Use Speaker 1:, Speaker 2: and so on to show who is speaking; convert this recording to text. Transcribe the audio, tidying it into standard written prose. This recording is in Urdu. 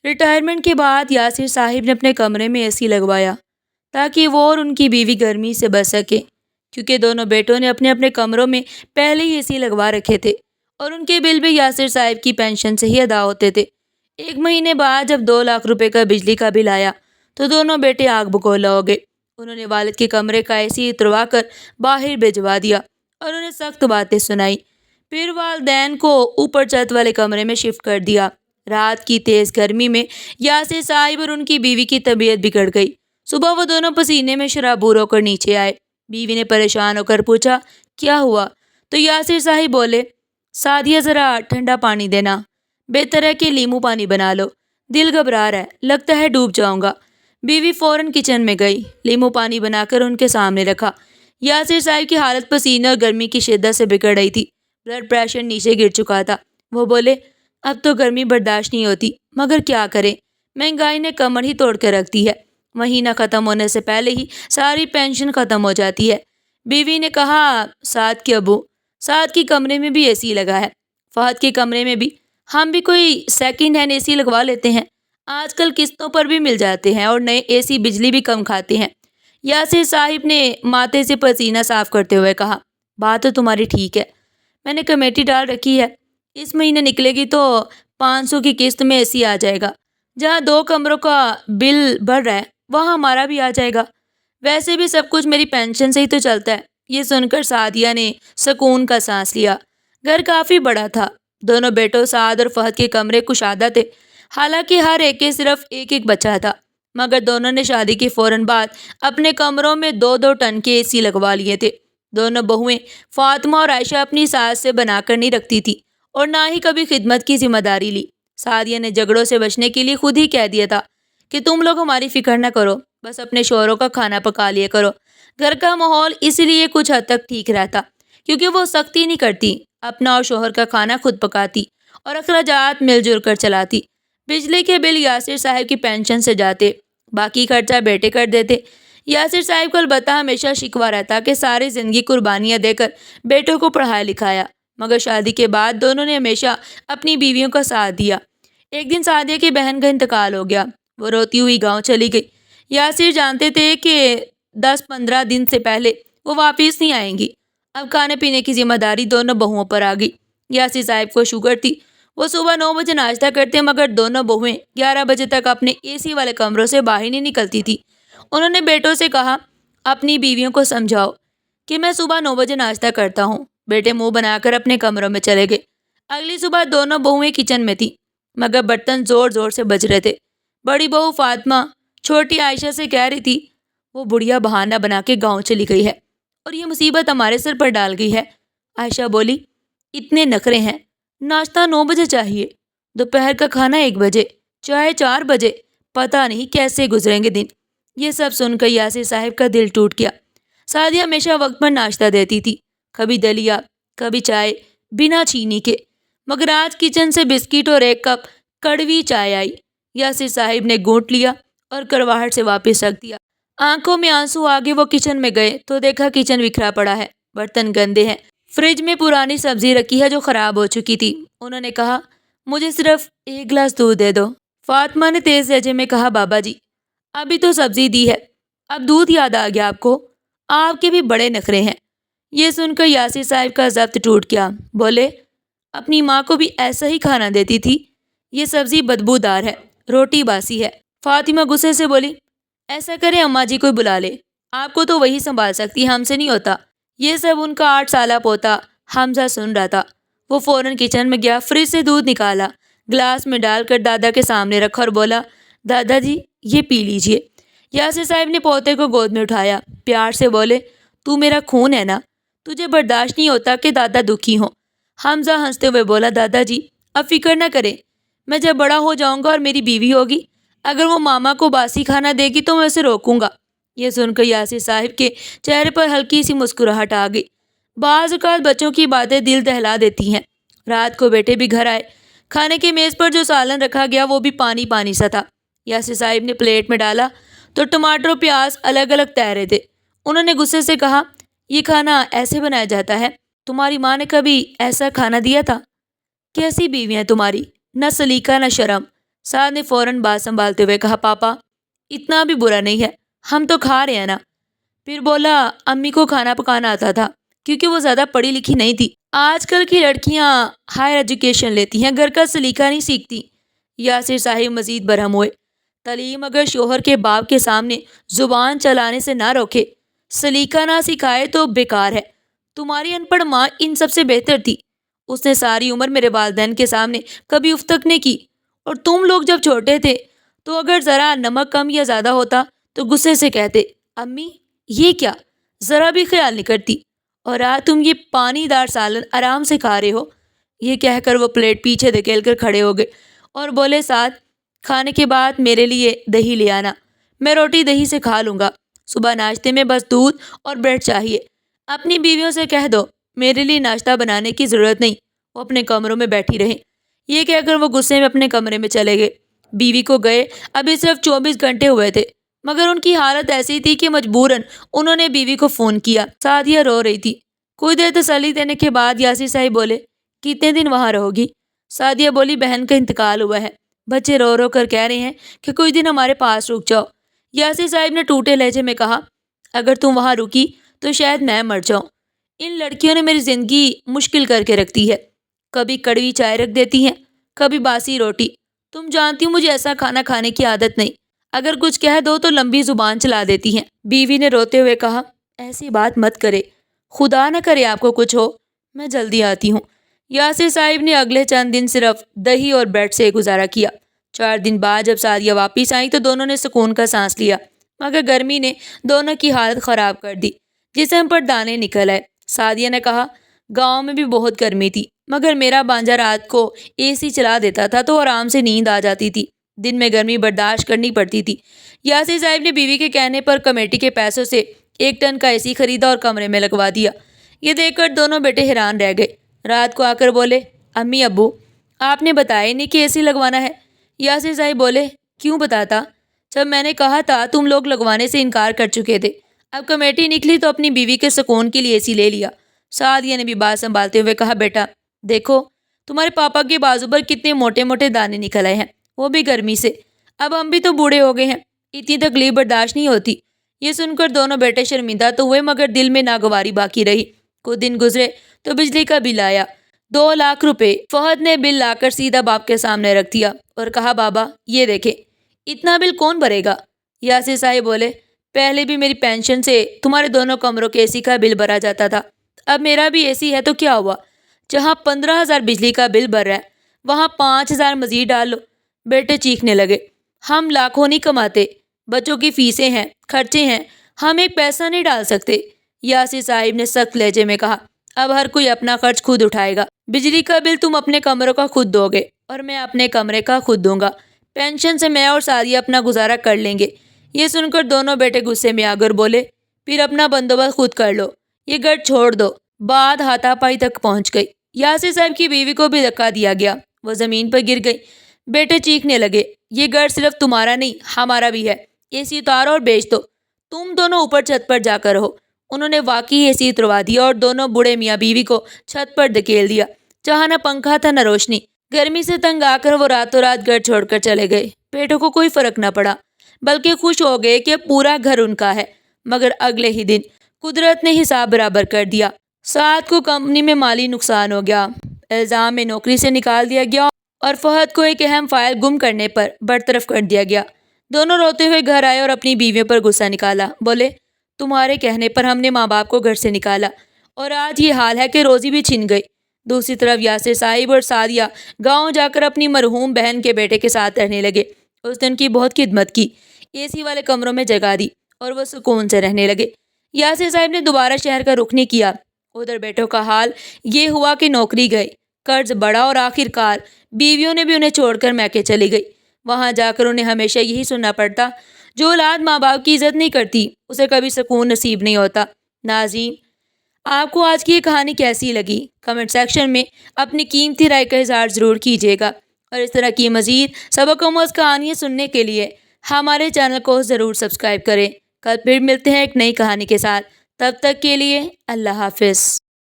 Speaker 1: ریٹائرمنٹ کے بعد یاسر صاحب نے اپنے کمرے میں اے سی لگوایا تاکہ وہ اور ان کی بیوی گرمی سے بچ سکے، کیونکہ دونوں بیٹوں نے اپنے اپنے کمروں میں پہلے ہی اے سی لگوا رکھے تھے اور ان کے بل بھی یاسر صاحب کی پینشن سے ہی ادا ہوتے تھے۔ 1 مہینے بعد جب 2 لاکھ روپے کا بجلی کا بل آیا تو دونوں بیٹے آگ بگولا ہو گئے۔ انہوں نے والد کے کمرے کا اے سی اتروا کر باہر بھجوا دیا اور انہیں سخت باتیں سنائی، پھر والدین کو اوپر چھت والے کمرے میں شفٹ کر دیا۔ رات کی تیز گرمی میں یاسر صاحب اور ان کی بیوی کی طبیعت بگڑ گئی۔ صبح وہ دونوں پسینے میں شرابور ہو کر نیچے آئے۔ بیوی نے پریشان ہو کر پوچھا، کیا ہوا؟ تو یاسر صاحب بولے، سعدیہ ذرا ٹھنڈا پانی دینا، بہتر ہے کہ لیمو پانی بنا لو، دل گھبرا رہا ہے، لگتا ہے ڈوب جاؤں گا۔ بیوی فوراً کچن میں گئی، لیمو پانی بنا کر ان کے سامنے رکھا۔ یاسر صاحب کی حالت پسینے اور گرمی کی شدت سے بگڑ رہی تھی، بلڈ پریشر نیچے گر چکا تھا۔ وہ بولے، اب تو گرمی برداشت نہیں ہوتی، مگر کیا کریں، مہنگائی نے کمر ہی توڑ کے رکھ دی ہے، مہینہ ختم ہونے سے پہلے ہی ساری پینشن ختم ہو جاتی ہے۔ بیوی نے کہا، سعد کے ابو، سعد کے کمرے میں بھی اے سی لگا ہے، فہد کے کمرے میں بھی، ہم بھی کوئی سیکنڈ ہینڈ اے سی لگوا لیتے ہیں، آج کل قسطوں پر بھی مل جاتے ہیں اور نئے اے سی بجلی بھی کم کھاتے ہیں۔ یاسر صاحب نے ماتھے سے پسینہ صاف کرتے ہوئے کہا، بات تو تمہاری ٹھیک ہے، میں نے کمیٹی ڈال رکھی ہے، اس مہینے نکلے گی تو 500 کی قسط میں اے سی آ جائے گا، جہاں 2 کمروں کا بل بڑھ رہا ہے وہاں ہمارا بھی آ جائے گا، ویسے بھی سب کچھ میری پینشن سے ہی تو چلتا ہے۔ یہ سن کر سعدیہ نے سکون کا سانس لیا۔ گھر کافی بڑا تھا، دونوں بیٹوں سعد اور فہد کے کمرے کشادہ تھے، حالانکہ ہر ایک کے صرف ایک ایک بچہ تھا، مگر دونوں نے شادی کے فوراً بعد اپنے کمروں میں 2 ٹن کے اے سی لگوا لیے تھے۔ دونوں بہویں فاطمہ اور عائشہ اپنی ساس سے بنا کر نہیں رکھتی تھی اور نہ ہی کبھی خدمت کی ذمہ داری لی۔ سعدیہ نے جھگڑوں سے بچنے کے لیے خود ہی کہہ دیا تھا کہ تم لوگ ہماری فکر نہ کرو، بس اپنے شوہروں کا کھانا پکا لیا کرو۔ گھر کا ماحول اس لیے کچھ حد تک ٹھیک رہتا کیونکہ وہ سختی نہیں کرتی، اپنا اور شوہر کا کھانا خود پکاتی اور اخراجات مل جل کر چلاتی۔ بجلی کے بل یاسر صاحب کی پینشن سے جاتے، باقی خرچہ بیٹے کر دیتے۔ یاسر صاحب کو البتہ ہمیشہ شکوہ رہتا کہ ساری زندگی قربانیاں دے کر بیٹوں کو پڑھایا لکھایا، مگر شادی کے بعد دونوں نے ہمیشہ اپنی بیویوں کا ساتھ دیا۔ ایک دن سعدیہ کی بہن کا انتقال ہو گیا، وہ روتی ہوئی گاؤں چلی گئی۔ یاسر جانتے تھے کہ 10-15 دن سے پہلے وہ واپس نہیں آئیں گی۔ اب کھانے پینے کی ذمہ داری دونوں بہوؤں پر آ گئی۔ یاسر صاحب کو شوگر تھی، وہ صبح 9 بجے ناشتہ کرتے، مگر دونوں بہویں 11 بجے تک اپنے اے سی والے کمروں سے باہر نہیں نکلتی تھی۔ انہوں نے بیٹوں سے کہا، اپنی بیویوں کو سمجھاؤ کہ میں صبح 9 بجے ناشتہ کرتا ہوں۔ بیٹے منہ بنا کر اپنے کمروں میں چلے گئے۔ اگلی صبح دونوں بہویں کچن میں تھیں، مگر برتن زور زور سے بج رہے تھے۔ بڑی بہو فاطمہ چھوٹی عائشہ سے کہہ رہی تھی، وہ بڑھیا بہانہ بنا کے گاؤں چلی گئی ہے اور یہ مصیبت ہمارے سر پر ڈال گئی ہے۔ عائشہ بولی، اتنے نخرے ہیں، ناشتہ 9 بجے چاہیے، دوپہر کا کھانا 1 بجے، چائے 4 بجے، پتہ نہیں کیسے گزریں گے دن۔ یہ سب سن کر یاسر صاحب کا دل ٹوٹ گیا۔ سعدیہ ہمیشہ وقت پر ناشتہ دیتی تھی، کبھی دلیا، کبھی چائے بنا چینی کے، مگر آج کچن سے بسکٹ اور 1 کپ کڑوی چائے آئی۔ یاسر صاحب نے گھونٹ لیا اور کڑواہٹ سے واپس رکھ دیا۔ آنکھوں میں آنسو آگے وہ کچن میں گئے تو دیکھا کچن بکھرا پڑا ہے، برتن گندے ہیں، فریج میں پرانی سبزی رکھی ہے جو خراب ہو چکی تھی۔ انہوں نے کہا، مجھے صرف 1 گلاس دودھ دے دو۔ فاطمہ نے تیز لہجے میں کہا، بابا جی ابھی تو سبزی دی ہے، اب دودھ یاد آ گیا آپ کو؟ آپ کے بھی بڑے نخرے ہیں۔ یہ سن کر یاسر صاحب کا ضبط ٹوٹ گیا، بولے، اپنی ماں کو بھی ایسا ہی کھانا دیتی تھی، یہ سبزی بدبودار ہے، روٹی باسی ہے۔ فاطمہ غصے سے بولی، ایسا کرے اماں جی کو بلا لے، آپ کو تو وہی سنبھال سکتی، ہم سے نہیں ہوتا۔ یہ سب ان کا 8 سالہ پوتا حمزہ سن رہا تھا۔ وہ فوراً کچن میں گیا، فریج سے دودھ نکالا، گلاس میں ڈال کر دادا کے سامنے رکھا اور بولا، دادا جی یہ پی لیجئے۔ یاسر صاحب نے پوتے کو گود میں اٹھایا، پیار سے بولے، تو میرا خون ہے نا، تجھے برداشت نہیں ہوتا کہ دادا دکھی ہوں۔ حمزہ ہنستے ہوئے بولا، دادا جی اب فکر نہ کریں، میں جب بڑا ہو جاؤں گا اور میری بیوی ہوگی، اگر وہ ماما کو باسی کھانا دے گی تو میں اسے روکوں گا۔ یہ سن کر یاسر صاحب کے چہرے پر ہلکی سی مسکراہٹ آ گئی۔ بعض اوقات بچوں کی باتیں دل دہلا دیتی ہیں۔ رات کو بیٹے بھی گھر آئے، کھانے کی میز پر جو سالن رکھا گیا وہ بھی پانی پانی سا تھا۔ یاسر صاحب نے پلیٹ میں ڈالا تو ٹماٹر و پیاز الگ الگ تیر رہے تھے۔ انہوں نے غصے سے کہا، یہ کھانا ایسے بنایا جاتا ہے؟ تمہاری ماں نے کبھی ایسا کھانا دیا تھا؟ کیسی بیوی ہے تمہاری، نہ سلیقہ نہ شرم، سعد نے فوراً بات سنبھالتے ہوئے کہا، پاپا اتنا بھی برا نہیں ہے، ہم تو کھا رہے ہیں نا۔ پھر بولا، امی کو کھانا پکانا آتا تھا کیونکہ وہ زیادہ پڑھی لکھی نہیں تھی۔ آج کل کی لڑکیاں ہائر ایجوکیشن لیتی ہیں، گھر کا سلیقہ نہیں سیکھتی۔ یاسر صاحب مزید برہم ہوئے۔ تعلیم اگر شوہر کے باپ کے سامنے زبان چلانے سے نہ روکے، سلیقہ نہ سکھائے تو بیکار ہے۔ تمہاری ان پڑھ ماں ان سب سے بہتر تھی، اس نے ساری عمر میرے والدین کے سامنے کبھی اف تک نہیں کی، اور تم لوگ جب چھوٹے تھے تو اگر ذرا نمک کم یا زیادہ ہوتا تو غصے سے کہتے، امی یہ کیا، ذرا بھی خیال نہیں کرتی، اور آج تم یہ پانی دار سالن آرام سے کھا رہے ہو۔ یہ کہہ کر وہ پلیٹ پیچھے دھکیل کر کھڑے ہو گئے اور بولے، سعد کھانے کے بعد میرے لیے دہی لے آنا، میں روٹی دہی سے کھا لوں گا، صبح ناشتے میں بس دودھ اور بریڈ چاہیے۔ اپنی بیویوں سے کہہ دو میرے لیے ناشتہ بنانے کی ضرورت نہیں، وہ اپنے کمروں میں بیٹھی رہیں۔ یہ کہہ کر وہ غصے میں اپنے کمرے میں چلے گئے۔ بیوی کو گئے ابھی صرف 24 گھنٹے ہوئے تھے، مگر ان کی حالت ایسی تھی کہ مجبوراً انہوں نے بیوی کو فون کیا۔ سعدیہ رو رہی تھی۔ کچھ دیر تسلی دینے کے بعد یاسر صاحب بولے، کتنے دن وہاں رہو گی؟ سعدیہ بولی، بہن کا انتقال ہوا ہے، بچے رو رو کر کہہ رہے ہیں کہ کچھ دن ہمارے پاس رک جاؤ۔ یاسر صاحب نے ٹوٹے لہجے میں کہا، اگر تم وہاں رکی تو شاید میں مر جاؤں۔ ان لڑکیوں نے میری زندگی مشکل کر کے رکھ دی ہے، کبھی کڑوی چائے رکھ دیتی ہیں، کبھی باسی روٹی۔ تم جانتی ہو مجھے ایسا کھانا کھانے کی عادت نہیں، اگر کچھ کہہ دو تو لمبی زبان چلا دیتی ہیں۔ بیوی نے روتے ہوئے کہا، ایسی بات مت کرے، خدا نہ کرے آپ کو کچھ ہو، میں جلدی آتی ہوں۔ یاسر صاحب نے اگلے چند دن صرف دہی اور بریڈ سے گزارا کیا۔ 4 دن بعد جب سعدیہ واپس آئیں تو دونوں نے سکون کا سانس لیا، مگر گرمی نے دونوں کی حالت خراب کر دی، جسم پر دانے نکل آئے۔ سعدیہ نے کہا، گاؤں میں بھی بہت گرمی تھی، مگر میرا بانجا رات کو اے سی چلا دیتا تھا تو آرام سے نیند آ جاتی تھی، دن میں گرمی برداشت کرنی پڑتی تھی۔ یاسر صاحب نے بیوی کے کہنے پر کمیٹی کے پیسوں سے 1 ٹن کا اے سی خریدا اور کمرے میں لگوا دیا۔ یہ دیکھ کر دونوں بیٹے حیران رہ گئے۔ رات کو آ کر بولے، امی ابو آپ نے بتایا نہیں کہ اے سی لگوانا ہے؟ یاسر صاحب بولے، کیوں بتاتا، جب میں نے کہا تھا تم لوگ لگوانے سے انکار کر چکے تھے۔ اب کمیٹی نکلی تو اپنی بیوی کے سکون کے لیے اے سی لے لیا۔ سعدیہ نے بھی بات سنبھالتے ہوئے کہا، بیٹا دیکھو تمہارے پاپا کے بازو پر کتنے موٹے موٹے دانے نکل آئے ہیں، وہ بھی گرمی سے۔ اب ہم بھی تو بوڑھے ہو گئے ہیں، اتنی تکلیف برداشت نہیں ہوتی۔ یہ سن کر دونوں بیٹے شرمندہ تو ہوئے مگر دل میں ناگواری باقی رہی۔ کچھ دن گزرے تو بجلی کا بل آیا، 2 لاکھ روپے۔ فہد نے بل لا کر سیدھا باپ کے سامنے رکھ دیا اور کہا، بابا یہ دیکھیں، اتنا بل کون بھرے گا؟ یاسر صاحب بولے، پہلے بھی میری پینشن سے تمہارے دونوں کمروں کے اے سی کا بل بھرا جاتا تھا، اب میرا بھی اے سی ہے تو کیا ہوا؟ جہاں 15,000 بجلی کا بل بھر رہا ہے وہاں 5,000 مزید ڈال لو۔ بیٹے چیخنے لگے، ہم لاکھوں نہیں کماتے، بچوں کی فیسیں ہیں، خرچے ہیں، ہم ایک پیسہ نہیں ڈال سکتے۔ یاسر صاحب نے سخت لہجے میں کہا، اب ہر کوئی اپنا خرچ خود اٹھائے گا، بجلی کا بل تم اپنے کمروں کا خود دو گے اور میں اپنے کمرے کا خود دوں گا، پینشن سے میں اور سعدیہ اپنا گزارا کر لیں گے۔ یہ سن کر دونوں بیٹے غصے میں آ کر بولے، پھر اپنا بندوبست خود کر لو، یہ گھر چھوڑ دو۔ بات ہاتھا پائی تک پہنچ گئی۔ یاسر صاحب کی بیوی کو بھی دھکا دیا گیا، وہ زمین پر گر گئی۔ بیٹے چیخنے لگے، یہ گھر صرف تمہارا نہیں ہمارا بھی ہے، اے سی اتارو اور بیچ دو، تم دونوں اوپر چھت پر جا کر رہو۔ انہوں نے واقعی اے سی اتروا دیا اور دونوں بوڑھے میاں بیوی کو چھت پر دھکیل دیا، جہاں نہ پنکھا تھا نہ روشنی۔ گرمی سے تنگ آ کر وہ راتوں رات گھر چھوڑ کر چلے گئے۔ بیٹوں کو کوئی فرق نہ پڑا، بلکہ خوش ہو گئے کہ پورا گھر ان کا ہے۔ مگر اگلے ہی دن قدرت نے حساب برابر کر دیا۔ سعد کو کمپنی میں مالی نقصان ہو گیا، الزام میں نوکری سے نکال دیا گیا اور فہد کو ایک اہم فائل گم کرنے پر برطرف کر دیا گیا۔ دونوں روتے ہوئے گھر آئے اور اپنی بیویوں پر غصہ نکالا۔ بولے، تمہارے کہنے پر ہم نے ماں باپ کو گھر سے نکالا اور آج یہ حال ہے کہ روزی بھی چھن گئی۔ دوسری طرف یاسر صاحب اور سعدیہ گاؤں جا کر اپنی مرحوم بہن کے بیٹے کے ساتھ رہنے لگے۔ اس نے ان کی بہت خدمت کی، اے سی والے کمروں میں جگہ دی اور وہ سکون سے رہنے لگے۔ یاسر صاحب نے دوبارہ شہر کا رخ نہیں کیا۔ ادھر بیٹوں کا حال یہ ہوا کہ نوکری گئی، قرض بڑھا اور آخر کار بیویوں نے بھی انہیں چھوڑ کر میکے چلی گئی۔ وہاں جا کر انہیں ہمیشہ یہی سننا پڑتا، جو اولاد ماں باپ کی عزت نہیں کرتی اسے کبھی سکون نصیب نہیں ہوتا۔ ناظرین، آپ کو آج کی یہ کہانی کیسی لگی؟ کمنٹ سیکشن میں اپنی قیمتی رائے کا اظہار ضرور کیجیے گا، اور اس طرح کی مزید سبق آموز کہانیاں سننے کے لیے ہمارے چینل کو ضرور سبسکرائب کریں۔ کل پھر ملتے ہیں ایک نئی کہانی کے ساتھ، تب تک کے لیے اللہ حافظ۔